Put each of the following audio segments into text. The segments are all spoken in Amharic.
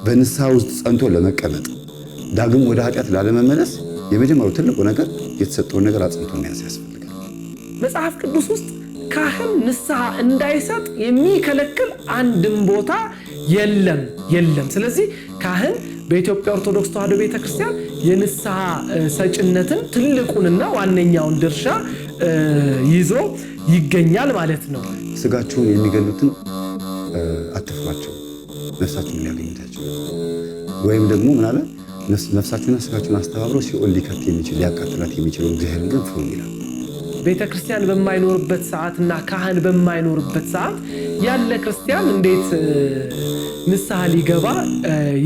በንስሐ ውስጥ ጸንቶ ለመቀመጥ ዳግም ወደ ኃጢአት ላለመመለስ የመጀመሪያው ትልቁ ነገር የተሰጠውን ነገር አጽንቶ መያዝ ያስፈልጋል። መጽሐፍ ቅዱስ ውስጥ ካህን ንስሐ እንዳይሰጥ የሚከለክል አንድም ቦታ የለም። ስለዚህ ካህን በኢትዮጵያ ኦርቶዶክስ ተዋሕዶ ቤተክርስቲያን የንስሐ ሰጭነትን ትልቁንና ዋነኛውን ድርሻ ይዞ ይገኛል ማለት ነው። ስጋቸውን የሚገሉትን አትፍሯቸው፣ ነፍሳቸውን ሊያገኙታቸው ወይም ደግሞ ምን አለ ነፍሳቸውና ስጋቸውን አስተባብሮ ሲኦል ሊከት የሚችል ሊያቃጥላት የሚችለው እግዚአብሔርን ግን ፍሩ ይላል። ቤተክርስቲያን በማይኖርበት ሰዓትና ካህን በማይኖርበት ሰዓት ያለ ክርስቲያን እንዴት ንስሐ ሊገባ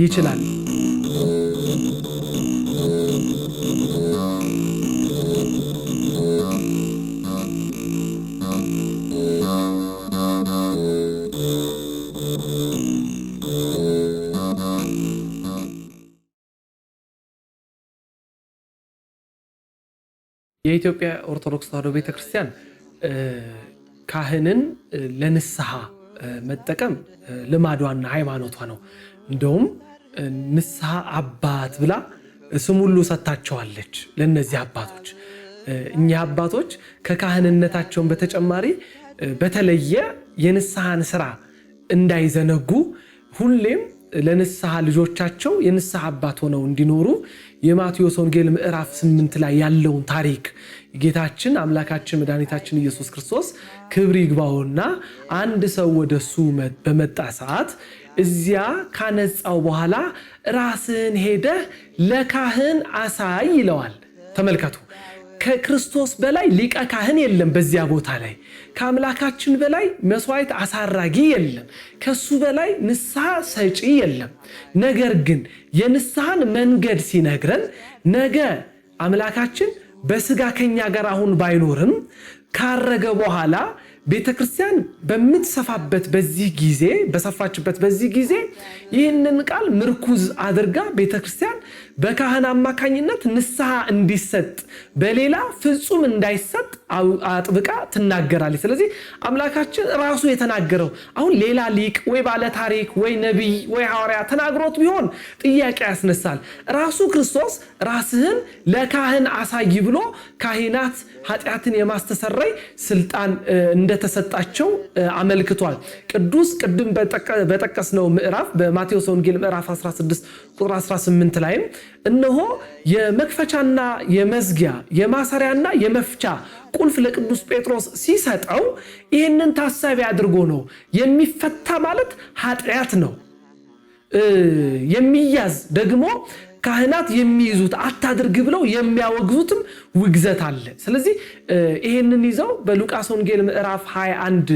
ይችላል? የኢትዮጵያ ኦርቶዶክስ ተዋሕዶ ቤተክርስቲያን ካህንን ለንስሐ መጠቀም ልማዷና ሃይማኖቷ ነው። እንደውም ንስሐ አባት ብላ ስም ሁሉ ሰጥታቸዋለች ለነዚህ አባቶች። እኚህ አባቶች ከካህንነታቸውን በተጨማሪ በተለየ የንስሐን ስራ እንዳይዘነጉ ሁሌም ለንስሐ ልጆቻቸው የንስሐ አባት ሆነው እንዲኖሩ የማቴዎስ ወንጌል ምዕራፍ 8 ላይ ያለውን ታሪክ ጌታችን አምላካችን መድኃኒታችን ኢየሱስ ክርስቶስ ክብር ይግባውና አንድ ሰው ወደሱ በመጣ ሰዓት እዚያ ካነጻው በኋላ ራስን ሄደህ ለካህን አሳይ ይለዋል። ተመልከቱ፣ ከክርስቶስ በላይ ሊቀ ካህን የለም። በዚያ ቦታ ላይ ከአምላካችን በላይ መስዋዕት አሳራጊ የለም። ከሱ በላይ ንስሐ ሰጪ የለም። ነገር ግን የንስሐን መንገድ ሲነግረን ነገ አምላካችን በስጋ ከኛ ጋር አሁን ባይኖርም ካረገ በኋላ ቤተክርስቲያን በምትሰፋበት በዚህ ጊዜ በሰፋችበት በዚህ ጊዜ ይህንን ቃል ምርኩዝ አድርጋ ቤተክርስቲያን በካህን አማካኝነት ንስሐ እንዲሰጥ በሌላ ፍጹም እንዳይሰጥ አጥብቃ ትናገራለች። ስለዚህ አምላካችን ራሱ የተናገረው አሁን ሌላ ሊቅ ወይ ባለ ታሪክ ወይ ነቢይ ወይ ሐዋርያ ተናግሮት ቢሆን ጥያቄ ያስነሳል። ራሱ ክርስቶስ ራስህን ለካህን አሳይ ብሎ ካህናት ኃጢአትን የማስተሰረይ ስልጣን እንደተሰጣቸው አመልክቷል። ቅድም በጠቀስነው ምዕራፍ በማቴዎስ ወንጌል ምዕራፍ 16 ቁጥር 18 ላይም እነሆ የመክፈቻና የመዝጊያ የማሰሪያና የመፍቻ ቁልፍ ለቅዱስ ጴጥሮስ ሲሰጠው ይህንን ታሳቢ አድርጎ ነው። የሚፈታ ማለት ኃጢአት ነው። የሚያዝ ደግሞ ካህናት የሚይዙት አታድርግ ብለው የሚያወግዙትም ውግዘት አለ። ስለዚህ ይሄንን ይዘው በሉቃስ ወንጌል ምዕራፍ 21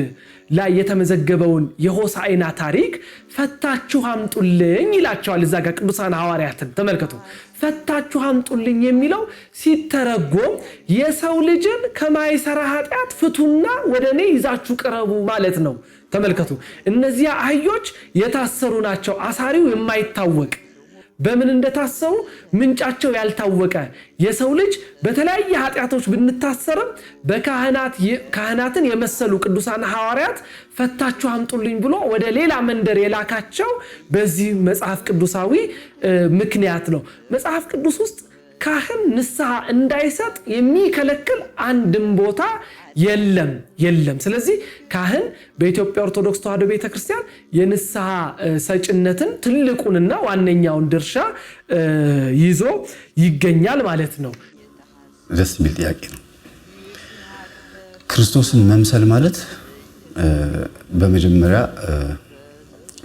ላይ የተመዘገበውን የሆሳዕና ታሪክ ፈታችሁ አምጡልኝ ይላቸዋል። እዛ ጋር ቅዱሳን ሐዋርያትን ተመልከቱ። ፈታችሁ አምጡልኝ የሚለው ሲተረጎም የሰው ልጅን ከማይሰራ ኃጢአት ፍቱና ወደ እኔ ይዛችሁ ቅረቡ ማለት ነው። ተመልከቱ፣ እነዚያ አህዮች የታሰሩ ናቸው። አሳሪው የማይታወቅ በምን እንደታሰሩ ምንጫቸው ያልታወቀ የሰው ልጅ በተለያየ ኃጢአቶች ብንታሰርም ካህናትን የመሰሉ ቅዱሳን ሐዋርያት ፈታችሁ አምጡልኝ ብሎ ወደ ሌላ መንደር የላካቸው በዚህ መጽሐፍ ቅዱሳዊ ምክንያት ነው። መጽሐፍ ቅዱስ ውስጥ ካህን ንስሐ እንዳይሰጥ የሚከለክል አንድም ቦታ የለም። ስለዚህ ካህን በኢትዮጵያ ኦርቶዶክስ ተዋሕዶ ቤተክርስቲያን የንስሐ ሰጭነትን ትልቁንና ዋነኛውን ድርሻ ይዞ ይገኛል ማለት ነው። ደስ የሚል ጥያቄ ነው። ክርስቶስን መምሰል ማለት በመጀመሪያ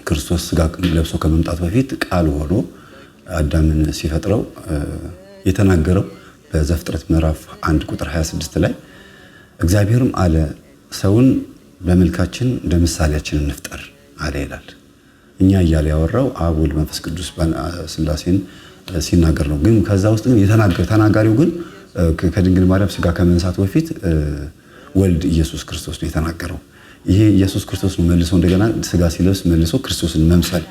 ክርስቶስ ስጋ ለብሶ ከመምጣቱ በፊት ቃል ሆኖ አዳምን ሲፈጥረው የተናገረው በዘፍጥረት ምዕራፍ 1 ቁጥር 26 ላይ እግዚአብሔርም አለ ሰውን በመልካችን እንደ ምሳሌያችን እንፍጠር አለ ይላል። እኛ እያለ ያወራው አብ ወልድ መንፈስ ቅዱስ ሥላሴን ሲናገር ነው። ግን ከዛ ውስጥ ግን ተናጋሪው ግን ከድንግል ማርያም ስጋ ከመንሳቱ በፊት ወልድ ኢየሱስ ክርስቶስ ነው የተናገረው። ይሄ ኢየሱስ ክርስቶስ ነው መልሶ እንደገና ስጋ ሲለብስ መልሶ ክርስቶስን መምሰል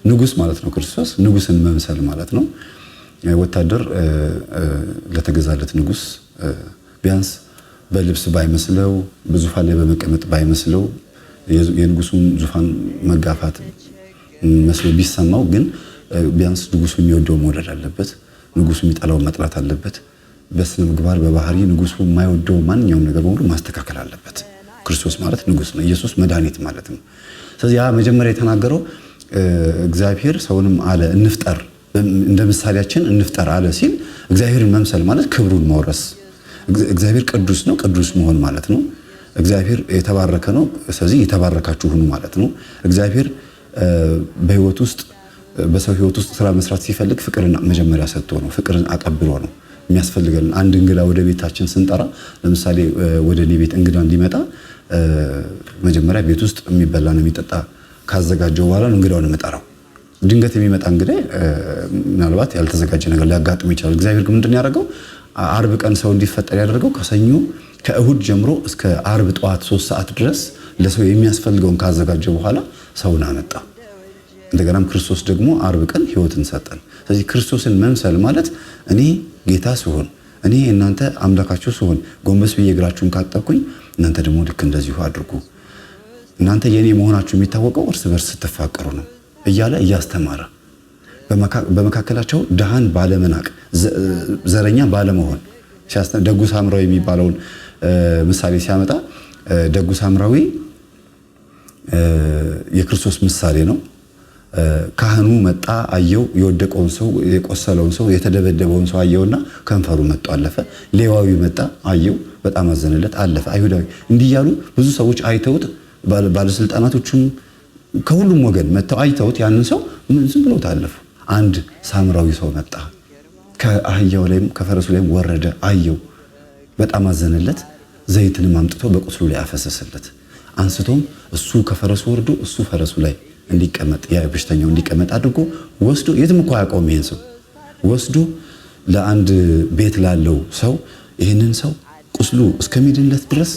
ንጉስ ማለት ነው። ክርስቶስ ንጉስን መምሰል ማለት ነው። ወታደር ለተገዛለት ንጉስ ቢያንስ በልብስ ባይመስለው በዙፋን ላይ በመቀመጥ ባይመስለው የንጉሱን ዙፋን መጋፋት መስሎ ቢሰማው ግን ቢያንስ ንጉሱ የሚወደው መውደድ አለበት፣ ንጉሱ የሚጠላው መጥላት አለበት። በስነ ምግባር በባህሪ ንጉሱ የማይወደው ማንኛውም ነገር በሙሉ ማስተካከል አለበት። ክርስቶስ ማለት ንጉስ ነው። ኢየሱስ መድኃኒት ማለት ነው። ስለዚህ ያ መጀመሪያ የተናገረው እግዚአብሔር ሰውንም አለ እንፍጠር፣ እንደ ምሳሌያችን እንፍጠር አለ ሲል እግዚአብሔርን መምሰል ማለት ክብሩን መውረስ። እግዚአብሔር ቅዱስ ነው፣ ቅዱስ መሆን ማለት ነው። እግዚአብሔር የተባረከ ነው፣ ስለዚህ የተባረካችሁ ሁኑ ማለት ነው። እግዚአብሔር በህይወት ውስጥ በሰው ህይወት ውስጥ ስራ መስራት ሲፈልግ ፍቅርን መጀመሪያ ሰጥቶ ነው፣ ፍቅርን አቀብሎ ነው የሚያስፈልገን። አንድ እንግዳ ወደ ቤታችን ስንጠራ ለምሳሌ ወደ እኔ ቤት እንግዳ እንዲመጣ መጀመሪያ ቤት ውስጥ የሚበላ ነው የሚጠጣ ካዘጋጀው በኋላ ነው እንግዳውን የምጠራው። ድንገት የሚመጣ እንግዳ ምናልባት ያልተዘጋጀ ነገር ሊያጋጥም ይችላል። እግዚአብሔር ግን ምንድን ያደረገው አርብ ቀን ሰው እንዲፈጠር ያደረገው ከሰኞ ከእሁድ ጀምሮ እስከ አርብ ጠዋት 3 ሰዓት ድረስ ለሰው የሚያስፈልገውን ካዘጋጀ በኋላ ሰውን አመጣ። እንደገናም ክርስቶስ ደግሞ አርብ ቀን ህይወትን ሰጠን። ስለዚህ ክርስቶስን መምሰል ማለት እኔ ጌታ ስሆን፣ እኔ እናንተ አምላካችሁ ስሆን ጎንበስ ብዬ እግራችሁን ካጠብኩኝ እናንተ ደግሞ ልክ እንደዚሁ አድርጉ። እናንተ የኔ መሆናችሁ የሚታወቀው እርስ በርስ ስትፋቀሩ ነው እያለ እያስተማረ በመካከላቸው ድሃን ባለመናቅ ዘረኛ ባለመሆን ደጉ ሳምራዊ የሚባለውን ምሳሌ ሲያመጣ ደጉ ሳምራዊ የክርስቶስ ምሳሌ ነው። ካህኑ መጣ አየው፣ የወደቀውን ሰው የቆሰለውን ሰው የተደበደበውን ሰው አየውና ከንፈሩ መጥቶ አለፈ። ሌዋዊ መጣ አየው፣ በጣም አዘነለት፣ አለፈ። አይሁዳዊ እንዲህ ያሉ ብዙ ሰዎች አይተውት፣ ባለስልጣናቶችም ከሁሉም ወገን መጥተው አይተውት ያንን ሰው ዝም ብለው ታለፉ። አንድ ሳምራዊ ሰው መጣ፣ ከአህያው ላይም ከፈረሱ ላይም ወረደ፣ አየው፣ በጣም አዘነለት። ዘይትንም አምጥቶ በቁስሉ ላይ አፈሰሰለት። አንስቶም እሱ ከፈረሱ ወርዶ እሱ ፈረሱ ላይ እንዲቀመጥ በሽተኛው እንዲቀመጥ አድርጎ ወስዶ የትም እኮ አያውቀውም ይሄን ሰው ወስዶ ለአንድ ቤት ላለው ሰው ይህንን ሰው ቁስሉ እስከሚድንለት ድረስ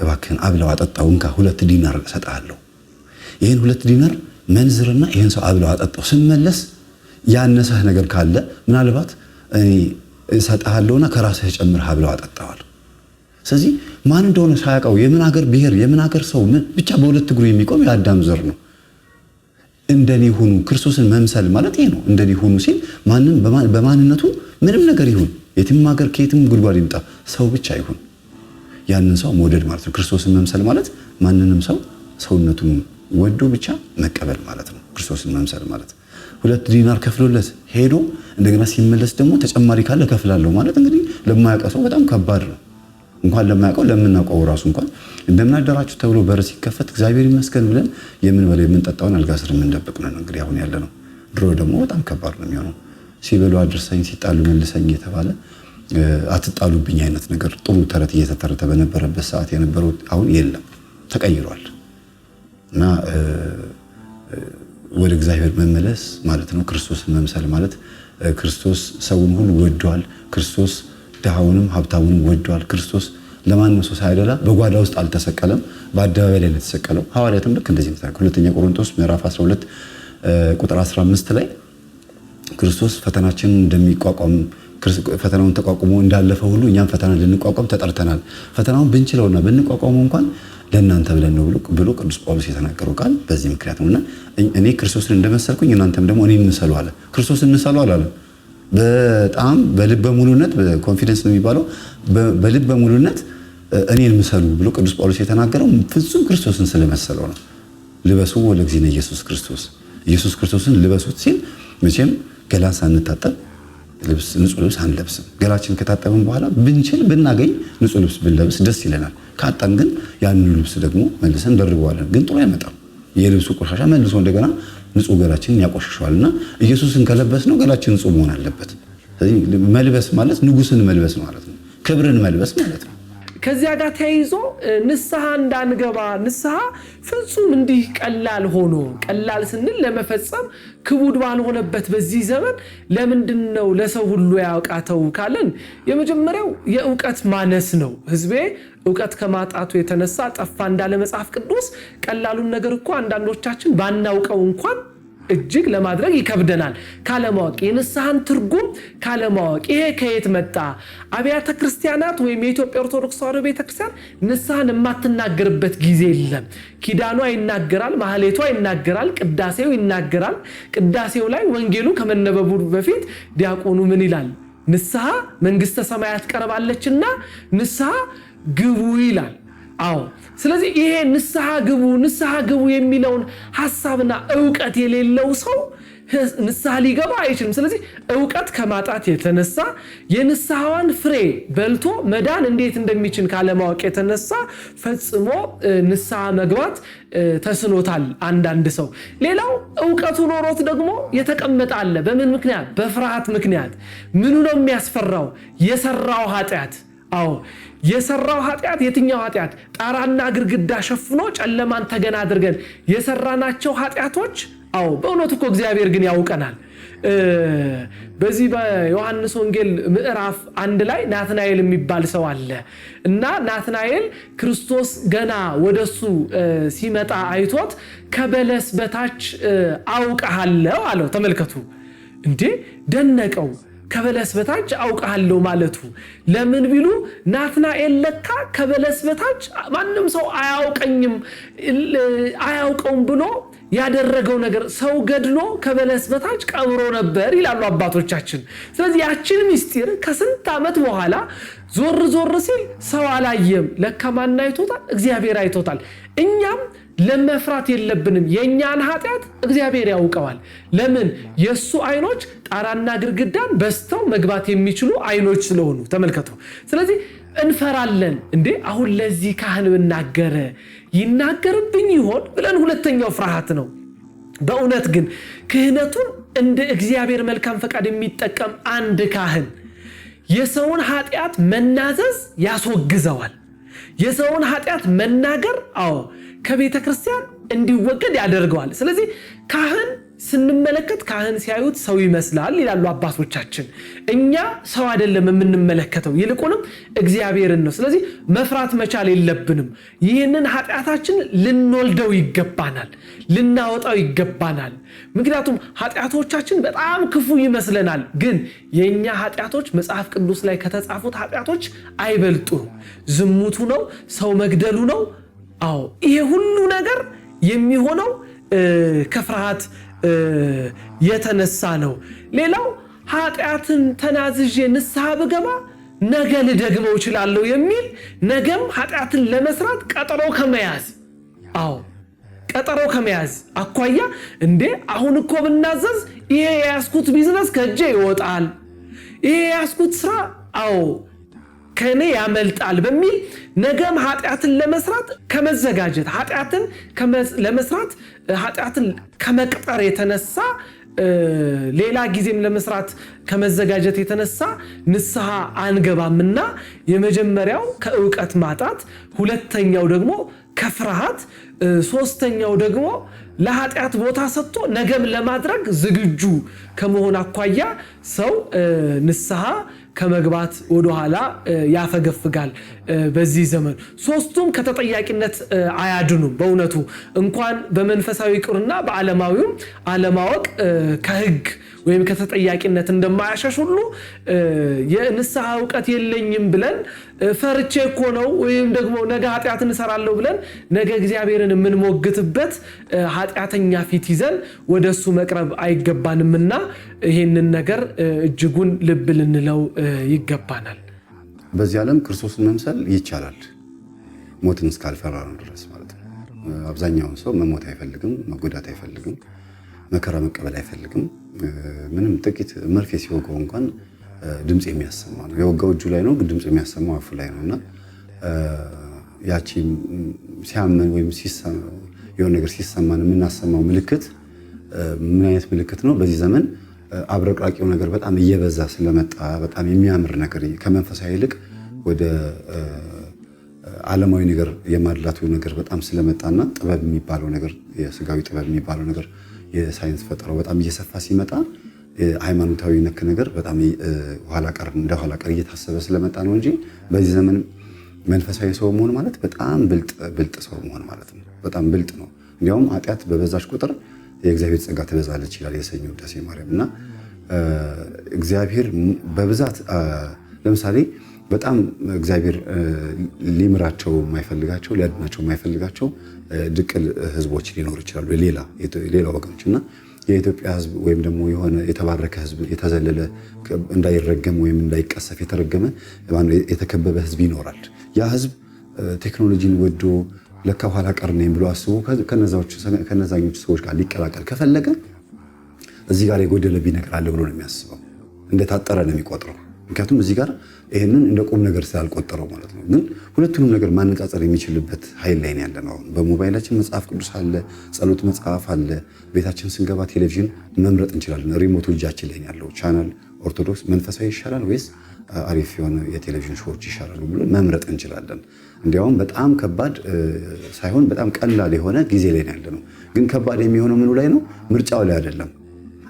እባክህን አብለው አጠጣው፣ እንካ 2 ዲናር እሰጥሃለሁ፣ ይህን 2 ዲናር መንዝርና ይህን ሰው አብለው አጠጣው፣ ስመለስ ያነሰህ ነገር ካለ ምናልባት እኔ እሰጥሃለሁና ከራስህ ጨምረህ አብለው አጠጣዋል። ስለዚህ ማን እንደሆነ ሳያውቀው የምን ሀገር ብሔር የምን ሀገር ሰው ብቻ በ2 እግሩ የሚቆም የአዳም ዘር ነው። እንደኔ ሁኑ፣ ክርስቶስን መምሰል ማለት ይሄ ነው። እንደኔ ሁኑ ሲል ማንም በማንነቱ ምንም ነገር ይሁን፣ የትም ሀገር ከየትም ጉድጓድ ይምጣ፣ ሰው ብቻ ይሁን፣ ያንን ሰው መውደድ ማለት ነው። ክርስቶስን መምሰል ማለት ማንንም ሰው ሰውነቱን ወዶ ብቻ መቀበል ማለት ነው። ክርስቶስን መምሰል ማለት 2 ዲናር ከፍሎለት ሄዶ እንደገና ሲመለስ ደግሞ ተጨማሪ ካለ ከፍላለሁ ማለት እንግዲህ ለማያውቀው ሰው በጣም ከባድ ነው። እንኳን ለማያውቀው ለምናውቀው ራሱ እንኳን እንደምን አደራችሁ ተብሎ በር ሲከፈት እግዚአብሔር ይመስገን ብለን የምንበለው የምንጠጣውን አልጋ ስር የምንደብቅ ነን እንግዲህ አሁን ያለ ነው። ድሮ ደግሞ በጣም ከባድ ነው የሚሆነው። ሲበሉ አድርሰኝ ሲጣሉ መልሰኝ የተባለ አትጣሉብኝ አይነት ነገር ጥሩ ተረት እየተተረተ በነበረበት ሰዓት የነበረው አሁን የለም፣ ተቀይሯል። እና ወደ እግዚአብሔር መመለስ ማለት ነው ክርስቶስን መምሰል ማለት። ክርስቶስ ሰውን ሁሉ ወዷል። ክርስቶስ ድሃውንም ሀብታሙንም ወዷል። ክርስቶስ ለማንም ሰው ሳይደላ በጓዳ ውስጥ አልተሰቀለም፣ በአደባባይ ላይ የተሰቀለው። ሐዋርያትም ልክ እንደዚህ ነው። ሁለተኛ ቆሮንቶስ ምዕራፍ 12 ቁጥር 15 ላይ ክርስቶስ ፈተናችንን እንደሚቋቋም ፈተናውን ተቋቁሞ እንዳለፈ ሁሉ እኛም ፈተና ልንቋቋም ተጠርተናል። ፈተናውን ብንችለውና ብንቋቋመው እንኳን ለእናንተ ብለን ነው ብሎ ቅዱስ ጳውሎስ የተናገረው ቃል በዚህ ምክንያት ነውና እኔ ክርስቶስን እንደመሰልኩኝ እናንተም ደግሞ እኔን ምሰሉ አለ። ክርስቶስን ምሰሉ አላለም። በጣም በልበ ሙሉነት በኮንፊደንስ ነው የሚባለው። በልበ ሙሉነት እኔን ምሰሉ ብሎ ቅዱስ ጳውሎስ የተናገረው ፍጹም ክርስቶስን ስለመሰለው ነው። ልበሱ ወለእግዚእነ ኢየሱስ ክርስቶስ፣ ኢየሱስ ክርስቶስን ልበሱት ሲል መቼም ገላን ሳንታጠብ ንጹህ ልብስ አንለብስም። ገላችን ከታጠብን በኋላ ብንችል ብናገኝ ንጹህ ልብስ ብንለብስ ደስ ይለናል። ካጣን ግን ያንን ልብስ ደግሞ መልሰን ደርበዋለን። ግን ጥሩ አይመጣም። የልብሱ ቆሻሻ መልሶ እንደገና ንጹህ ገላችንን ያቆሽሸዋልና ኢየሱስን ከለበስ ነው ገላችን ንጹህ መሆን አለበት። ስለዚህ መልበስ ማለት ንጉስን መልበስ ማለት ነው። ክብርን መልበስ ማለት ነው። ከዚያ ጋር ተያይዞ ንስሐ እንዳንገባ ንስሐ ፍጹም እንዲህ ቀላል ሆኖ ቀላል ስንል ለመፈጸም ክቡድ ባልሆነበት በዚህ ዘመን ለምንድን ነው ለሰው ሁሉ ያውቃተው ካለን የመጀመሪያው የእውቀት ማነስ ነው። ህዝቤ እውቀት ከማጣቱ የተነሳ ጠፋ እንዳለ መጽሐፍ ቅዱስ። ቀላሉን ነገር እኮ አንዳንዶቻችን ባናውቀው እንኳን እጅግ ለማድረግ ይከብደናል። ካለማወቅ የንስሐን ትርጉም ካለማወቅ ይሄ ከየት መጣ? አብያተ ክርስቲያናት ወይም የኢትዮጵያ ኦርቶዶክስ ተዋሕዶ ቤተክርስቲያን ንስሐን የማትናገርበት ጊዜ የለም። ኪዳኗ ይናገራል፣ ማህሌቷ ይናገራል፣ ቅዳሴው ይናገራል። ቅዳሴው ላይ ወንጌሉ ከመነበቡ በፊት ዲያቆኑ ምን ይላል? ንስሐ መንግስተ ሰማያት ቀርባለችና ንስሐ ግቡ ይላል። አዎ ስለዚህ ይሄ ንስሐ ግቡ የሚለውን ሐሳብና ዕውቀት የሌለው ሰው ንስሐ ሊገባ አይችልም። ስለዚህ ዕውቀት ከማጣት የተነሳ የንስሐዋን ፍሬ በልቶ መዳን እንዴት እንደሚችል ካለማወቅ የተነሳ ፈጽሞ ንስሐ መግባት ተስኖታል አንዳንድ ሰው። ሌላው ዕውቀቱ ኖሮት ደግሞ የተቀመጠ አለ። በምን ምክንያት? በፍርሃት ምክንያት። ምኑ ነው የሚያስፈራው? የሰራው ኃጢአት። አዎ የሰራው ኃጢአት። የትኛው ኃጢአት? ጣራና ግድግዳ ሸፍኖ ጨለማን ተገን አድርገን የሰራናቸው ኃጢአቶች። አዎ በእውነቱ እኮ እግዚአብሔር ግን ያውቀናል። በዚህ በዮሐንስ ወንጌል ምዕራፍ 1 ላይ ናትናኤል የሚባል ሰው አለ እና ናትናኤል ክርስቶስ ገና ወደሱ ሲመጣ አይቶት ከበለስ በታች አውቀሃለሁ አለው። ተመልከቱ እንዴ! ደነቀው። ከበለስ በታች አውቃለሁ ማለቱ ለምን ቢሉ ናትናኤል ለካ ከበለስ በታች ማንም ሰው አያውቀውም ብሎ ያደረገው ነገር ሰው ገድሎ ከበለስ በታች ቀብሮ ነበር ይላሉ አባቶቻችን። ስለዚህ ያችን ምስጢር ከስንት ዓመት በኋላ ዞር ሲል ሰው አላየም። ለካ ማን አይቶታል? እግዚአብሔር አይቶታል። እኛም ለመፍራት የለብንም። የኛን ኃጢአት እግዚአብሔር ያውቀዋል። ለምን? የሱ አይኖች ጣራና ግድግዳን በስተው መግባት የሚችሉ አይኖች ስለሆኑ ተመልከቱ። ስለዚህ እንፈራለን። እንዴ አሁን ለዚህ ካህን ብናገረ ይናገርብኝ ይሆን ብለን ሁለተኛው ፍርሃት ነው። በእውነት ግን ክህነቱን እንደ እግዚአብሔር መልካም ፈቃድ የሚጠቀም አንድ ካህን የሰውን ኃጢአት መናዘዝ ያስወግዘዋል። የሰውን ኃጢአት መናገር ከቤተ ክርስቲያን እንዲወገድ ያደርገዋል። ስለዚህ ካህን ስንመለከት ካህን ሲያዩት ሰው ይመስላል ይላሉ አባቶቻችን። እኛ ሰው አይደለም የምንመለከተው፣ ይልቁንም እግዚአብሔርን ነው። ስለዚህ መፍራት መቻል የለብንም። ይህንን ኃጢአታችን ልንወልደው ይገባናል፣ ልናወጣው ይገባናል። ምክንያቱም ኃጢአቶቻችን በጣም ክፉ ይመስለናል፣ ግን የኛ ኃጢአቶች መጽሐፍ ቅዱስ ላይ ከተጻፉት ኃጢአቶች አይበልጡም። ዝሙቱ ነው፣ ሰው መግደሉ ነው። ይሄ ሁሉ ነገር የሚሆነው ከፍርሃት የተነሳ ነው። ሌላው ኃጢአትን ተናዝዤ ንስሐ ብገባ ነገ ልደግመው እችላለሁ የሚል ነገም ኃጢአትን ለመስራት ቀጠሮ ከመያዝ አኳያ እንዴ አሁን እኮ ብናዘዝ ይሄ የያዝኩት ቢዝነስ ከእጄ ይወጣል፣ ይሄ የያዝኩት ስራ ከኔ ያመልጣል በሚል ነገም ኃጢአትን ለመስራት ከመዘጋጀት ለመስራት ኃጢአትን ከመቅጠር የተነሳ ሌላ ጊዜም ለመስራት ከመዘጋጀት የተነሳ ንስሐ አንገባምና የመጀመሪያው ከዕውቀት ማጣት፣ ሁለተኛው ደግሞ ከፍርሃት፣ ሶስተኛው ደግሞ ለኃጢአት ቦታ ሰጥቶ ነገም ለማድረግ ዝግጁ ከመሆን አኳያ ሰው ንስሐ ከመግባት ወደኋላ ያፈገፍጋል። በዚህ ዘመን ሶስቱም ከተጠያቂነት አያድኑም። በእውነቱ እንኳን በመንፈሳዊ ቅርና በዓለማዊም አለማወቅ ከሕግ ወይም ከተጠያቂነት እንደማያሸሽ ሁሉ የንስሐ ዕውቀት የለኝም ብለን ፈርቼ እኮ ነው ወይም ደግሞ ነገ ኃጢአትን እሰራለሁ ብለን ነገ እግዚአብሔርን የምንሞግትበት ኃጢአተኛ ፊት ይዘን ወደሱ መቅረብ አይገባንምና ይህንን ነገር እጅጉን ልብ ልንለው ይገባናል። በዚህ ዓለም ክርስቶስን መምሰል ይቻላል፣ ሞትን እስካልፈራ ነው ድረስ ማለት ነው። አብዛኛውን ሰው መሞት አይፈልግም፣ መጎዳት አይፈልግም፣ መከራ መቀበል አይፈልግም። ምንም ጥቂት መርፌ ሲወጋው እንኳን ድምፅ የሚያሰማ ነው። የወጋው እጁ ላይ ነው፣ ግን ድምፅ የሚያሰማው አፉ ላይ ነውና ያቺ ሲያመን ወይም የሆነ ነገር ሲሰማን የምናሰማው ምልክት ምን አይነት ምልክት ነው? በዚህ ዘመን አብረቅራቂው ነገር በጣም እየበዛ ስለመጣ በጣም የሚያምር ነገር ከመንፈሳዊ ይልቅ ወደ ዓለማዊ ነገር የማድላቱ ነገር በጣም ስለመጣና ጥበብ የሚባለው ነገር የስጋዊ ጥበብ የሚባለው ነገር የሳይንስ ፈጠራው በጣም እየሰፋ ሲመጣ ሃይማኖታዊ ነክ ነገር በጣም ኋላ ቀር እየታሰበ ስለመጣ ነው እንጂ በዚህ ዘመን መንፈሳዊ ሰው መሆን ማለት በጣም ብልጥ ሰው መሆን ማለት ነው። በጣም ብልጥ ነው። እንዲያውም ኃጢአት በበዛች ቁጥር የእግዚአብሔር ጸጋ ትበዛለች ይላል የሰኞ ውዳሴ ማርያም። እና እግዚአብሔር በብዛት ለምሳሌ በጣም እግዚአብሔር ሊምራቸው የማይፈልጋቸው ሊያድናቸው የማይፈልጋቸው ድቅል ህዝቦች ሊኖሩ ይችላሉ፣ ሌላ ወገኖች። እና የኢትዮጵያ ህዝብ ወይም ደግሞ የሆነ የተባረከ ህዝብ የተዘለለ እንዳይረገም ወይም እንዳይቀሰፍ የተረገመ የተከበበ ህዝብ ይኖራል። ያ ህዝብ ቴክኖሎጂን ወዶ ለካ ኋላ ቀር ነኝ ብሎ አስቦ ከነዛኞቹ ሰዎች ጋር ሊቀላቀል ከፈለገ እዚህ ጋር የጎደለብኝ ነገር አለ ብሎ ነው የሚያስበው። እንደታጠረ ነው የሚቆጥረው። ምክንያቱም እዚህ ጋር ይህንን እንደ ቁም ነገር ስላልቆጠረው ማለት ነው። ግን ሁለቱንም ነገር ማነጻጸር የሚችልበት ኃይል ላይ ያለ ነው። በሞባይላችን መጽሐፍ ቅዱስ አለ፣ ጸሎት መጽሐፍ አለ። ቤታችን ስንገባ ቴሌቪዥን መምረጥ እንችላለን። ሪሞቱ እጃችን ላይ ያለው ቻናል ኦርቶዶክስ መንፈሳዊ ይሻላል ወይስ አሪፍ የሆነ የቴሌቪዥን ሾዎች ይሻላሉ ብሎ መምረጥ እንችላለን። እንዲያውም በጣም ከባድ ሳይሆን በጣም ቀላል የሆነ ጊዜ ላይ ያለ ነው። ግን ከባድ የሚሆነው ምኑ ላይ ነው? ምርጫው ላይ አይደለም።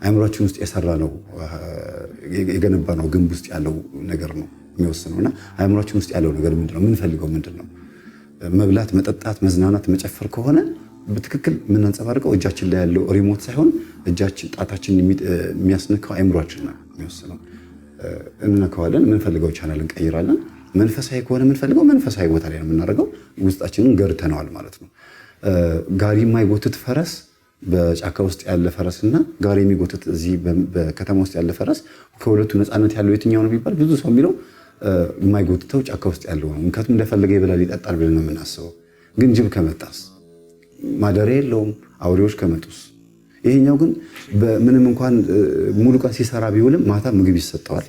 አእምሯችን ውስጥ የሰራ ነው የገነባ ነው ግንብ ውስጥ ያለው ነገር ነው የሚወስነው። እና አእምሯችን ውስጥ ያለው ነገር ምንድነው? የምንፈልገው ምንድነው? መብላት፣ መጠጣት፣ መዝናናት፣ መጨፈር ከሆነ በትክክል የምናንጸባርቀው እጃችን ላይ ያለው ሪሞት ሳይሆን ጣታችን የሚያስነካው አእምሯችን ነው የሚወስነው። እንነካዋለን፣ የምንፈልገው ቻናል እንቀይራለን። መንፈሳዊ ከሆነ የምንፈልገው መንፈሳዊ ቦታ ላይ ነው የምናደርገው። ውስጣችንን ገርተነዋል ማለት ነው። ጋሪ የማይጎትት ፈረስ በጫካ ውስጥ ያለ ፈረስና ጋሪ የሚጎትት እዚህ በከተማ ውስጥ ያለ ፈረስ ከሁለቱ ነፃነት ያለው የትኛው ነው ቢባል ብዙ ሰው የሚለው የማይጎትተው ጫካ ውስጥ ያለው ነው። ምክንያቱም እንደፈለገ ይበላል ይጠጣል ብለን ነው የምናስበው። ግን ጅብ ከመጣስ ማደሪያ የለውም። አውሬዎች ከመጡስ? ይሄኛው ግን ምንም እንኳን ሙሉ ቀን ሲሰራ ቢውልም ማታ ምግብ ይሰጠዋል።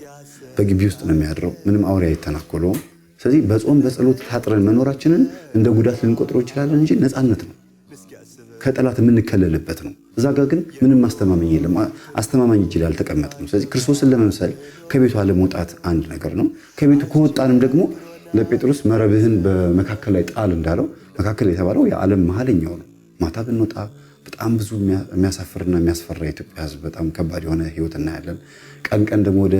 በግቢ ውስጥ ነው የሚያድረው። ምንም አውሬ አይተናኮለውም። ስለዚህ በጾም በጸሎት ታጥረን መኖራችንን እንደ ጉዳት ልንቆጥረው እንችላለን እንጂ ነፃነት ነው፣ ከጠላት የምንከለልበት ነው። እዛ ጋር ግን ምንም አስተማማኝ የለም። አስተማማኝ እጅ ላይ አልተቀመጥንም። ስለዚህ ክርስቶስን ለመምሰል ከቤቱ አለመውጣት አንድ ነገር ነው። ከቤቱ ከወጣንም ደግሞ ለጴጥሮስ መረብህን በመካከል ላይ ጣል እንዳለው መካከል የተባለው የዓለም መሀለኛው ነው። ማታ ብንወጣ በጣም ብዙ የሚያሳፍርና የሚያስፈራ የኢትዮጵያ ሕዝብ በጣም ከባድ የሆነ ህይወት እናያለን። ቀን ደግሞ ወደ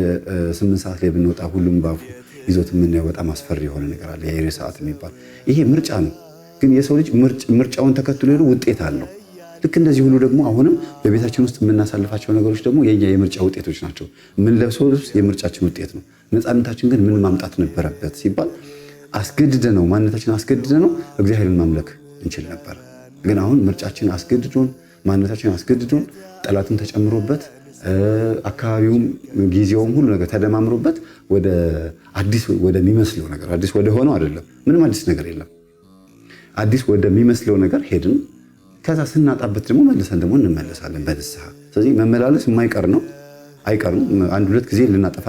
8 ሰዓት ላይ ብንወጣ ሁሉም ባፉ ይዞት የምናየው በጣም አስፈሪ የሆነ ነገር አለ። የአይሬ ሰዓት የሚባል ይሄ ምርጫ ነው። ግን የሰው ልጅ ምርጫውን ተከትሎ ሄዶ ውጤት አለው። ልክ እንደዚህ ሁሉ ደግሞ አሁንም በቤታችን ውስጥ የምናሳልፋቸው ነገሮች ደግሞ የኛ የምርጫ ውጤቶች ናቸው። የምንለብሰው ልብስ የምርጫችን ውጤት ነው። ነፃነታችን ግን ምን ማምጣት ነበረበት ሲባል አስገድደ ነው ማንነታችን አስገድደ ነው እግዚአብሔርን ማምለክ እንችል ነበር። ግን አሁን ምርጫችን አስገድዶን ማንነታችን አስገድዶን ጠላትን ተጨምሮበት አካባቢውም ጊዜውም ሁሉ ነገር ተደማምሮበት ወደ አዲስ ወደሚመስለው ነገር አዲስ ወደ ሆነው አይደለም። ምንም አዲስ ነገር የለም። አዲስ ወደሚመስለው ነገር ሄድን። ከዛ ስናጣበት ደግሞ መልሰን ደግሞ እንመለሳለን በንስሐ። ስለዚህ መመላለስ የማይቀር ነው፣ አይቀርም። አንድ ሁለት ጊዜ ልናጠፋ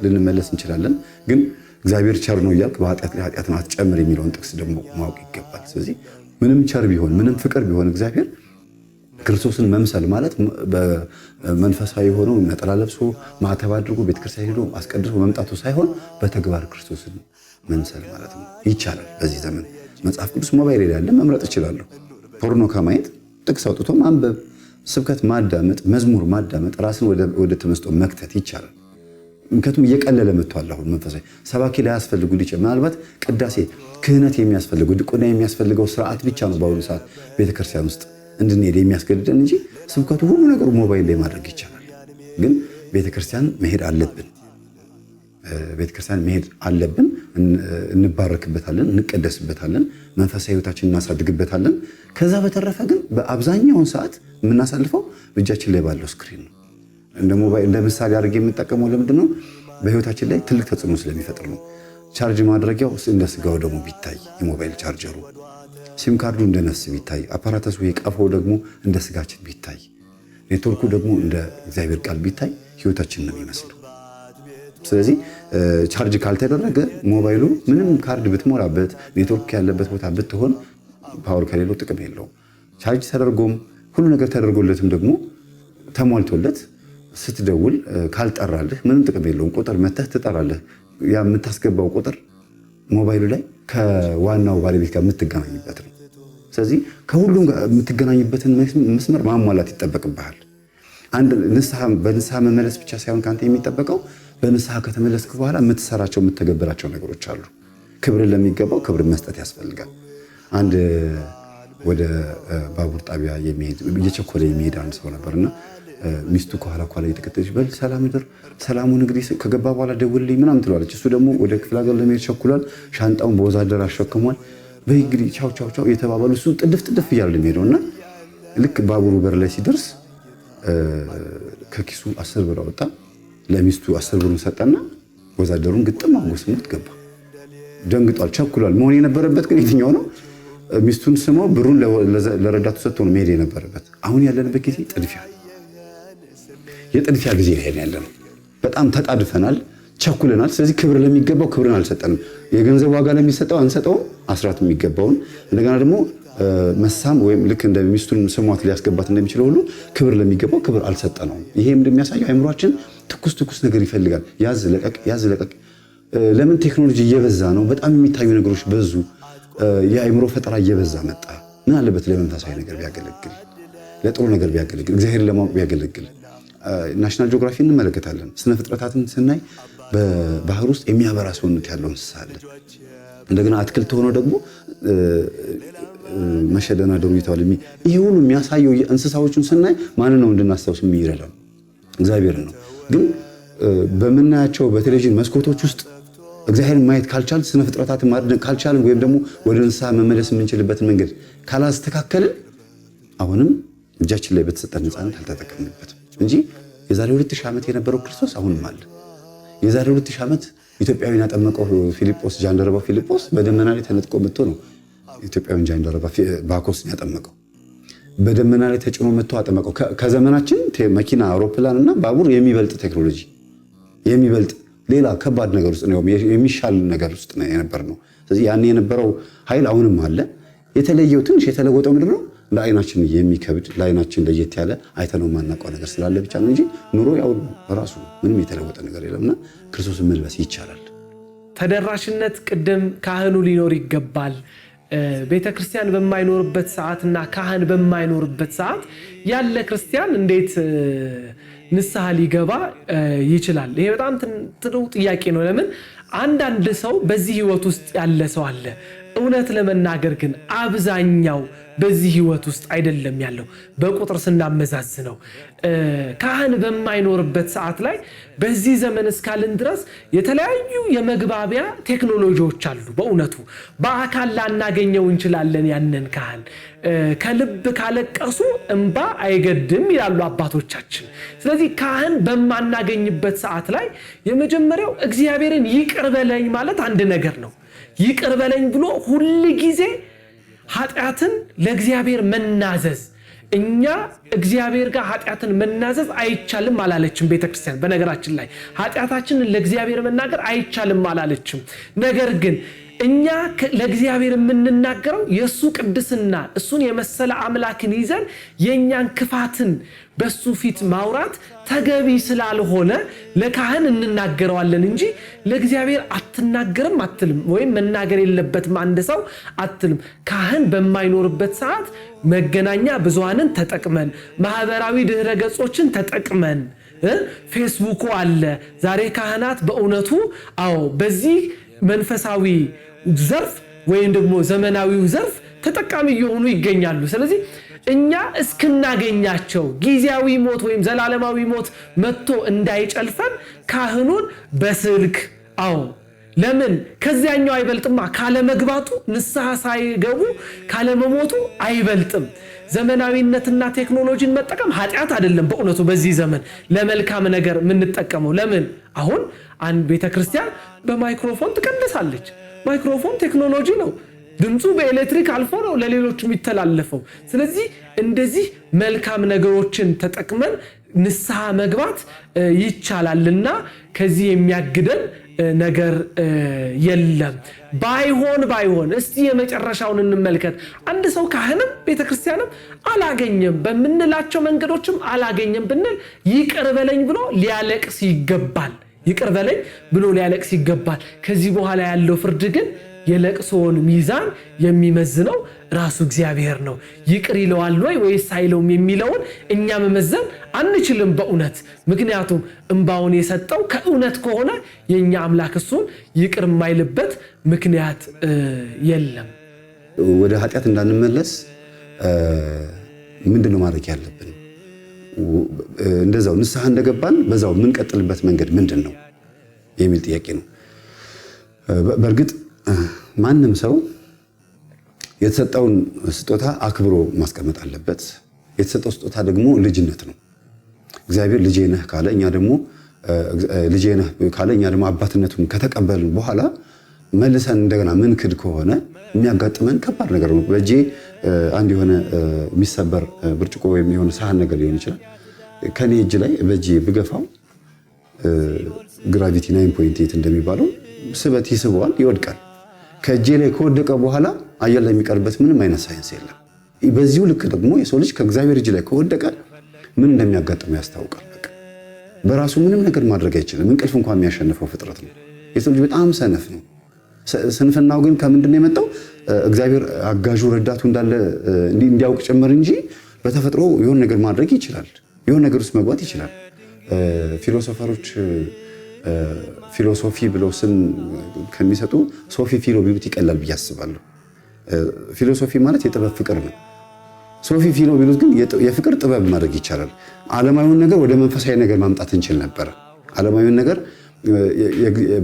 ልንመለስ እንችላለን። ግን እግዚአብሔር ቸር ነው እያልክ በኃጢአት ላይ ኃጢአትን አትጨምር የሚለውን ጥቅስ ደግሞ ማወቅ ይገባል። ስለዚህ ምንም ቸር ቢሆን ምንም ፍቅር ቢሆን እግዚአብሔር ክርስቶስን መምሰል ማለት በመንፈሳዊ ሆነው ነጠላ ለብሶ ማተብ አድርጎ ቤተክርስቲያን ሄዶ አስቀድሶ መምጣቱ ሳይሆን በተግባር ክርስቶስን መምሰል ማለት ነው። ይቻላል። በዚህ ዘመን መጽሐፍ ቅዱስ ሞባይል ላይ ያለ መምረጥ እችላለሁ። ፖርኖ ከማየት ጥቅስ አውጥቶ ማንበብ፣ ስብከት ማዳመጥ፣ መዝሙር ማዳመጥ፣ ራስን ወደ ተመስጦ መክተት ይቻላል። ምክንያቱም እየቀለለ መጥቷል። አሁን መንፈሳዊ ሰባኪ ላይ ያስፈልጉ ይችላል። ምናልባት ቅዳሴ፣ ክህነት የሚያስፈልገው ድቁና የሚያስፈልገው ስርዓት ብቻ ነው በአሁኑ ሰዓት ቤተክርስቲያን ውስጥ እንድንሄድ የሚያስገድደን እንጂ ስብከቱ ሁሉ ነገሩ ሞባይል ላይ ማድረግ ይቻላል። ግን ቤተክርስቲያን መሄድ አለብን። ቤተክርስቲያን መሄድ አለብን። እንባረክበታለን፣ እንቀደስበታለን፣ መንፈሳዊ ህይወታችንን እናሳድግበታለን። ከዛ በተረፈ ግን በአብዛኛውን ሰዓት የምናሳልፈው እጃችን ላይ ባለው ስክሪን ነው። እንደ ምሳሌ አድርጌ የምጠቀመው ለምንድን ነው? በህይወታችን ላይ ትልቅ ተጽዕኖ ስለሚፈጥር ነው። ቻርጅ ማድረጊያው እንደ ስጋው ደግሞ ቢታይ፣ የሞባይል ቻርጀሩ፣ ሲም ካርዱ እንደ ነፍስ ቢታይ፣ አፓራተሱ የቀፈው ደግሞ እንደ ስጋችን ቢታይ፣ ኔትወርኩ ደግሞ እንደ እግዚአብሔር ቃል ቢታይ ህይወታችን ነው የሚመስለው። ስለዚህ ቻርጅ ካልተደረገ ሞባይሉ ምንም ካርድ ብትሞላበት ኔትወርክ ያለበት ቦታ ብትሆን ፓወር ከሌለው ጥቅም የለውም። ቻርጅ ተደርጎም ሁሉ ነገር ተደርጎለትም ደግሞ ተሟልቶለት ስትደውል ካልጠራልህ ምንም ጥቅም የለውም። ቁጥር መተህ ትጠራለህ። ያ የምታስገባው ቁጥር ሞባይሉ ላይ ከዋናው ባለቤት ጋር የምትገናኝበት ነው። ስለዚህ ከሁሉም ጋር የምትገናኝበትን መስመር ማሟላት ይጠበቅብሃል። በንስሐ መመለስ ብቻ ሳይሆን ከአንተ የሚጠበቀው በንስሐ ከተመለስክ በኋላ የምትሰራቸው የምትተገብራቸው ነገሮች አሉ። ክብርን ለሚገባው ክብርን መስጠት ያስፈልጋል። አንድ ወደ ባቡር ጣቢያ እየቸኮለ የሚሄድ አንድ ሰው ነበርና ሚስቱ ከኋላ እየተከተለች በል ሰላም ይደር ሰላሙን እንግዲህ ከገባ በኋላ ደውልልኝ ምናምን ትለዋለች። እሱ ደግሞ ወደ ክፍለ ሀገር ለመሄድ ቸኩሏል። ሻንጣውን በወዛደር አሸክሟል። በይ እንግዲህ ቻው ቻው ቻው የተባባሉ እሱ ጥድፍ እያለ የሚሄደውና ልክ ባቡሩ በር ላይ ሲደርስ ከኪሱ 10 ብር አወጣ። ለሚስቱ 10 ብሩን ሰጠና ወዛደሩን ግጥም አድርጎ ስሞት ገባ። ደንግጧል፣ ቸኩሏል። መሆን የነበረበት ግን የትኛው ነው? ሚስቱን ስሞ ብሩን ለረዳቱ ሰጥቶ ነው መሄድ የነበረበት። አሁን ያለንበት ጊዜ የጥድፊያ ጊዜ ላይ ያለነው። በጣም ተጣድፈናል፣ ቸኩለናል። ስለዚህ ክብር ለሚገባው ክብርን አልሰጠንም። የገንዘብ ዋጋ ለሚሰጠው አንሰጠውም፣ አስራት የሚገባውን እንደገና ደግሞ መሳም ወይም ልክ እንደ ሚስቱን ስሟት ሊያስገባት እንደሚችለው ሁሉ ክብር ለሚገባው ክብር አልሰጠነውም። ይሄም እንደሚያሳየው አእምሯችን ትኩስ ነገር ይፈልጋል። ያዝ ለቀቅ። ለምን? ቴክኖሎጂ እየበዛ ነው። በጣም የሚታዩ ነገሮች በዙ። የአእምሮ ፈጠራ እየበዛ መጣ። ምን አለበት ለመንፈሳዊ ነገር ቢያገለግል፣ ለጥሩ ነገር ቢያገለግል፣ እግዚአብሔርን ለማወቅ ቢያገለግል። ናሽናል ጂኦግራፊ እንመለከታለን። ስነ ፍጥረታትን ስናይ በባህር ውስጥ የሚያበራ ሰውነት ያለው እንስሳ አለ። እንደገና አትክልት ሆኖ ደግሞ መሸደናደሩ ይተዋል። ይሄ ሁሉ የሚያሳየው እንስሳዎቹን ስናይ ማንን ነው እንድናስታውስ የሚረዳን? እግዚአብሔርን ነው። ግን በምናያቸው በቴሌቪዥን መስኮቶች ውስጥ እግዚአብሔርን ማየት ካልቻል፣ ስነ ፍጥረታትን ማድነቅ ካልቻልን፣ ወይም ደግሞ ወደ እንስሳ መመለስ የምንችልበትን መንገድ ካላስተካከልን አሁንም እጃችን ላይ በተሰጠን ነፃነት አልተጠቀምንበትም እንጂ የዛሬ 2000 ዓመት የነበረው ክርስቶስ አሁንም አለ። የዛሬ 2000 ዓመት ኢትዮጵያዊን ያጠመቀው ፊልጶስ፣ ጃንደረባው ፊልጶስ በደመና ላይ ተነጥቆ መጥቶ ነው ኢትዮጵያዊን ጃንደረባ ባኮስን ያጠመቀው። በደመና ላይ ተጭኖ መጥቶ አጠመቀው። ከዘመናችን መኪና፣ አውሮፕላን እና ባቡር የሚበልጥ ቴክኖሎጂ የሚበልጥ ሌላ ከባድ ነገር ውስጥ ነው፣ የሚሻል ነገር ውስጥ ነው የነበርነው። ስለዚህ ያን የነበረው ኃይል አሁንም አለ። የተለየው ትንሽ የተለወጠው ምንድን ነው? ለዓይናችን የሚከብድ ለዓይናችን ለየት ያለ አይተነው የማናውቀው ነገር ስላለ ብቻ ነው እንጂ ኑሮ ያው ራሱ ምንም የተለወጠ ነገር የለምና ክርስቶስን መልበስ ይቻላል። ተደራሽነት ቅድም ካህኑ ሊኖር ይገባል። ቤተ ክርስቲያን በማይኖርበት ሰዓትና ካህን በማይኖርበት ሰዓት ያለ ክርስቲያን እንዴት ንስሐ ሊገባ ይችላል? ይሄ በጣም ጥሩ ጥያቄ ነው። ለምን አንዳንድ ሰው በዚህ ህይወት ውስጥ ያለ ሰው አለ። እውነት ለመናገር ግን አብዛኛው በዚህ ህይወት ውስጥ አይደለም ያለው። በቁጥር ስናመዛዝነው ካህን በማይኖርበት ሰዓት ላይ በዚህ ዘመን እስካልን ድረስ የተለያዩ የመግባቢያ ቴክኖሎጂዎች አሉ። በእውነቱ በአካል ላናገኘው እንችላለን። ያንን ካህን ከልብ ካለቀሱ እንባ አይገድም ይላሉ አባቶቻችን። ስለዚህ ካህን በማናገኝበት ሰዓት ላይ የመጀመሪያው እግዚአብሔርን ይቅር በለኝ ማለት አንድ ነገር ነው። ይቅር በለኝ ብሎ ሁል ጊዜ ኃጢአትን ለእግዚአብሔር መናዘዝ። እኛ እግዚአብሔር ጋር ኃጢአትን መናዘዝ አይቻልም አላለችም ቤተክርስቲያን። በነገራችን ላይ ኃጢአታችንን ለእግዚአብሔር መናገር አይቻልም አላለችም። ነገር ግን እኛ ለእግዚአብሔር የምንናገረው የእሱ ቅድስና እሱን የመሰለ አምላክን ይዘን የእኛን ክፋትን በሱ ፊት ማውራት ተገቢ ስላልሆነ ለካህን እንናገረዋለን እንጂ ለእግዚአብሔር አትናገርም አትልም፣ ወይም መናገር የለበትም አንድ ሰው አትልም። ካህን በማይኖርበት ሰዓት መገናኛ ብዙሃንን ተጠቅመን፣ ማህበራዊ ድህረ ገጾችን ተጠቅመን፣ ፌስቡኩ አለ ዛሬ ካህናት በእውነቱ በዚህ መንፈሳዊ ዘርፍ ወይም ደግሞ ዘመናዊው ዘርፍ ተጠቃሚ እየሆኑ ይገኛሉ። ስለዚህ እኛ እስክናገኛቸው ጊዜያዊ ሞት ወይም ዘላለማዊ ሞት መጥቶ እንዳይጨልፈን ካህኑን በስልክ ለምን ከዚያኛው አይበልጥማ። ካለመግባቱ ንስሐ ሳይገቡ ካለመሞቱ አይበልጥም። ዘመናዊነትና ቴክኖሎጂን መጠቀም ኃጢአት አይደለም። በእውነቱ በዚህ ዘመን ለመልካም ነገር የምንጠቀመው ለምን አሁን አንድ ቤተክርስቲያን በማይክሮፎን ትቀድሳለች። ማይክሮፎን ቴክኖሎጂ ነው። ድምፁ በኤሌክትሪክ አልፎ ነው ለሌሎች የሚተላለፈው። ስለዚህ እንደዚህ መልካም ነገሮችን ተጠቅመን ንስሐ መግባት ይቻላልና ከዚህ የሚያግደን ነገር የለም። ባይሆን እስቲ የመጨረሻውን እንመልከት። አንድ ሰው ካህንም ቤተክርስቲያንም አላገኘም በምንላቸው መንገዶችም አላገኘም ብንል ይቅር በለኝ ብሎ ሊያለቅስ ይገባል። ይቅር በለኝ ብሎ ሊያለቅስ ይገባል። ከዚህ በኋላ ያለው ፍርድ ግን የለቅሶውን ሚዛን የሚመዝነው ራሱ እግዚአብሔር ነው። ይቅር ይለዋል ወይስ አይለውም የሚለውን እኛ መመዘን አንችልም በእውነት። ምክንያቱም እንባውን የሰጠው ከእውነት ከሆነ የኛ አምላክ እሱን ይቅር የማይልበት ምክንያት የለም። ወደ ኃጢአት እንዳንመለስ ምንድነው ማድረግ ያለብን? እንደዛው ንስሐ እንደገባን በዛው የምንቀጥልበት መንገድ ምንድነው የሚል ጥያቄ ነው። በእርግጥ ማንም ሰው የተሰጠውን ስጦታ አክብሮ ማስቀመጥ አለበት። የተሰጠው ስጦታ ደግሞ ልጅነት ነው። እግዚአብሔር ልጄ ነህ ካለ እኛ ደግሞ አባትነቱን ከተቀበልን በኋላ መልሰን እንደገና ምን ክድ ከሆነ የሚያጋጥመን ከባድ ነገር ነው። በእጄ አንድ የሆነ የሚሰበር ብርጭቆ ወይም የሆነ ሳህን ነገር ሊሆን ይችላል። ከኔ እጅ ላይ በእጄ ብገፋው ግራቪቲ 9.8 እንደሚባለው ስበት ይስበዋል፣ ይወድቃል። ከእጄ ላይ ከወደቀ በኋላ አየር ላይ የሚቀርበት ምንም አይነት ሳይንስ የለም። በዚሁ ልክ ደግሞ የሰው ልጅ ከእግዚአብሔር እጅ ላይ ከወደቀ ምን እንደሚያጋጥመው ያስታውቃል። በራሱ ምንም ነገር ማድረግ አይችልም። እንቅልፍ እንኳን የሚያሸንፈው ፍጥረት ነው። የሰው ልጅ በጣም ሰነፍ ነው። ስንፍናው ግን ከምንድን ነው የመጣው? እግዚአብሔር አጋዡ ረዳቱ እንዳለ እንዲያውቅ ጭምር እንጂ በተፈጥሮ የሆነ ነገር ማድረግ ይችላል። የሆነ ነገር ውስጥ መግባት ይችላል። ፊሎሶፈሮች ፊሎሶፊ ብለው ስም ከሚሰጡ ሶፊ ፊሎ ቢሉት ይቀላል ብዬ አስባለሁ። ፊሎሶፊ ማለት የጥበብ ፍቅር ነው። ሶፊ ፊሎ ቢሉት ግን የፍቅር ጥበብ ማድረግ ይቻላል። ዓለማዊውን ነገር ወደ መንፈሳዊ ነገር ማምጣት እንችል ነበር። ዓለማዊውን ነገር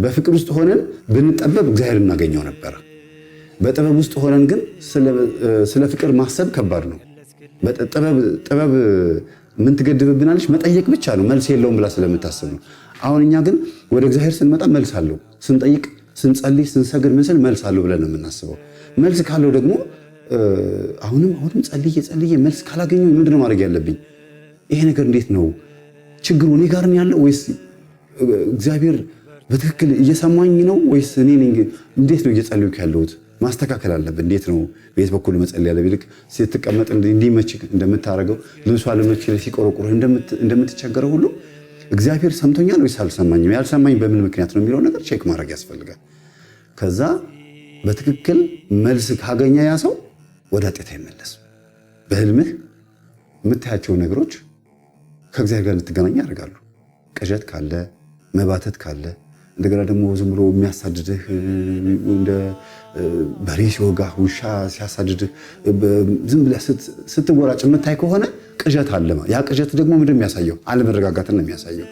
በፍቅር ውስጥ ሆነን ብንጠበብ እግዚአብሔር እናገኘው ነበር። በጥበብ ውስጥ ሆነን ግን ስለ ፍቅር ማሰብ ከባድ ነው። ጥበብ ምን ትገድብብናለች? መጠየቅ ብቻ ነው፣ መልስ የለውም ብላ ስለምታስብ ነው። አሁን እኛ ግን ወደ እግዚአብሔር ስንመጣ መልስ አለው። ስንጠይቅ፣ ስንጸልይ፣ ስንሰግድ ምስል መልስ አለው ብለን ነው የምናስበው። መልስ ካለው ደግሞ አሁንም ጸልዬ መልስ ካላገኘሁ ምንድነው ማድረግ ያለብኝ? ይሄ ነገር እንዴት ነው? ችግሩ እኔ ጋር ነው ያለው ወይስ እግዚአብሔር በትክክል እየሰማኝ ነው ወይስ እኔ ነኝ? እንዴት ነው እየጸለይኩ ያለሁት? ማስተካከል አለብን። እንዴት ነው በየት በኩል መጸለይ ያለብኝ? ልክ ስትቀመጥ እንዲመች እንደምታረገው ልብሷ ለመች ሲቆረቁርህ እንደምትቸገረው ሁሉ እግዚአብሔር ሰምቶኛል ወይስ አልሰማኝም? ያልሰማኝ በምን ምክንያት ነው የሚለው ነገር ቼክ ማድረግ ያስፈልጋል። ከዛ በትክክል መልስ ካገኘ ያ ሰው ወደ ኃጢአት አይመለስም። በህልምህ የምታያቸው ነገሮች ከእግዚአብሔር ጋር እንድትገናኝ ያደርጋሉ። ቅዠት ካለ፣ መባተት ካለ፣ እንደገና ደግሞ ዝም ብሎ የሚያሳድድህ እንደ በሬ ሲወጋህ፣ ውሻ ሲያሳድድህ ዝም ብለህ ስትወራጭ የምታይ ከሆነ ቅዠት አለ። ያ ቅዠት ደግሞ ምንድን ነው የሚያሳየው? አለመረጋጋትን ነው የሚያሳየው።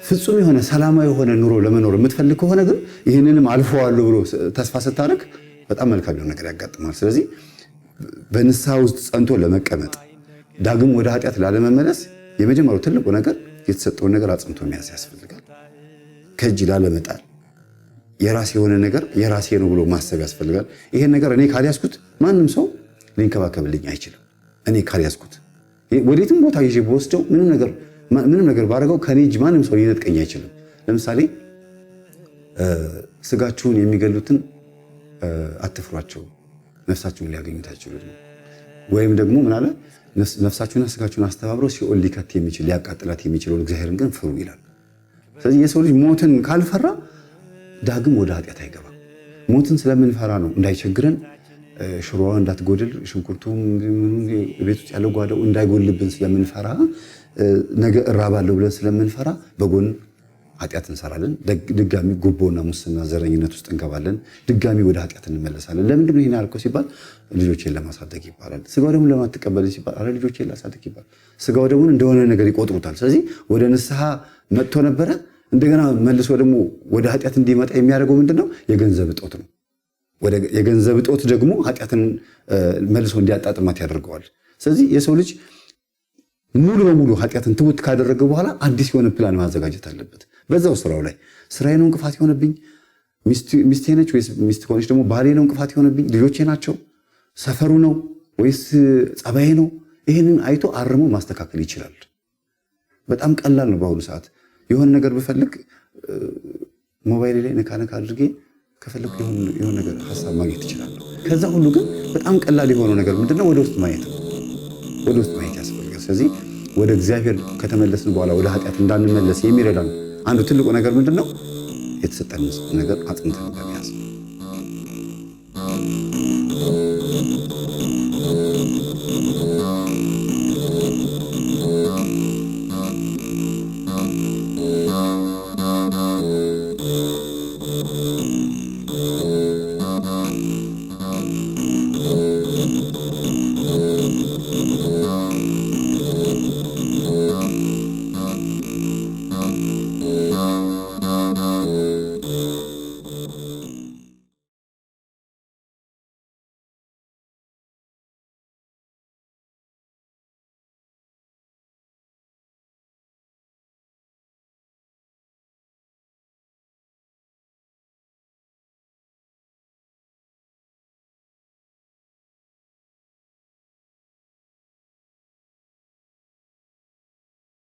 ፍጹም የሆነ ሰላማዊ የሆነ ኑሮ ለመኖር የምትፈልግ ከሆነ ግን ይህንንም አልፈዋለሁ ብሎ ተስፋ ስታደርግ በጣም መልካም የሆነ ነገር ያጋጥማል። ስለዚህ በንስሐ ውስጥ ጸንቶ ለመቀመጥ ዳግም ወደ ኃጢአት ላለመመለስ የመጀመሪያው ትልቁ ነገር የተሰጠውን ነገር አጽንቶ መያዝ ያስፈልጋል። ከእጅ ላለመጣል የራሴ የሆነ ነገር የራሴ ነው ብሎ ማሰብ ያስፈልጋል። ይሄን ነገር እኔ ካልያዝኩት ማንም ሰው ሊንከባከብልኝ አይችልም። እኔ ካልያዝኩት ወዴትም ቦታ ይዤ በወስደው ምንም ነገር ባደረገው ከኔ እጅ ማንም ሰው ሊነጥቀኝ አይችልም። ለምሳሌ ስጋችሁን የሚገሉትን አትፍሯቸው፣ ነፍሳችሁን ሊያገኙት አይችሉም። ወይም ደግሞ ምን አለ? ነፍሳችሁና ስጋችሁን አስተባብረው ሲኦል ሊከት የሚችል ሊያቃጥላት የሚችለውን እግዚአብሔርን ግን ፍሩ ይላል። ስለዚህ የሰው ልጅ ሞትን ካልፈራ ዳግም ወደ ኃጢአት አይገባም። ሞትን ስለምንፈራ ነው እንዳይቸግረን፣ ሽሮዋ እንዳትጎድል፣ ሽንኩርቱም ቤት ውስጥ ያለው ጓዳው እንዳይጎልብን ስለምንፈራ፣ ነገ እራባለሁ ብለን ስለምንፈራ በጎን ኃጢአት እንሰራለን። ድጋሚ ጉቦና ሙስና ዘረኝነት ውስጥ እንገባለን። ድጋሚ ወደ ኃጢአት እንመለሳለን። ለምንድን ነው ይሄን ያልከው ሲባል ልጆቼን ለማሳደግ ይባላል። ስጋው ደግሞ ለማትቀበል ሲባል አረ ልጆቼን ላሳደግ ይባል። ስጋው ደግሞ እንደሆነ ነገር ይቆጥሩታል። ስለዚህ ወደ ንስሐ መጥቶ ነበረ እንደገና መልሶ ደግሞ ወደ ኃጢአት እንዲመጣ የሚያደርገው ምንድነው? የገንዘብ እጦት ነው። የገንዘብ እጦት ደግሞ ኃጢአትን መልሶ እንዲያጣጥማት ያደርገዋል። ስለዚህ የሰው ልጅ ሙሉ በሙሉ ኃጢአትን ትውት ካደረገ በኋላ አዲስ የሆነ ፕላን ማዘጋጀት አለበት። በዛው ስራው ላይ ስራዬ ነው እንቅፋት የሆነብኝ፣ ሚስቴ ነች ወይስ ሚስት ከሆነች ደግሞ ባሌ ነው እንቅፋት የሆነብኝ፣ ልጆቼ ናቸው፣ ሰፈሩ ነው ወይስ ጸባዬ ነው? ይህንን አይቶ አርሞ ማስተካከል ይችላል። በጣም ቀላል ነው። በአሁኑ ሰዓት የሆነ ነገር ብፈልግ ሞባይል ላይ ነካ አድርጌ ከፈለኩ የሆነ ነገር ሀሳብ ማግኘት ይችላለሁ። ከዛ ሁሉ ግን በጣም ቀላል የሆነው ነገር ምንድነው? ወደ ውስጥ ማየት ነው። ወደ ውስጥ ማየት ያስፈልጋል። ስለዚህ ወደ እግዚአብሔር ከተመለስን በኋላ ወደ ኃጢአት እንዳንመለስ የሚረዳን አንዱ ትልቁ ነገር ምንድነው? የተሰጠን ነገር አጥንተን በመያዝ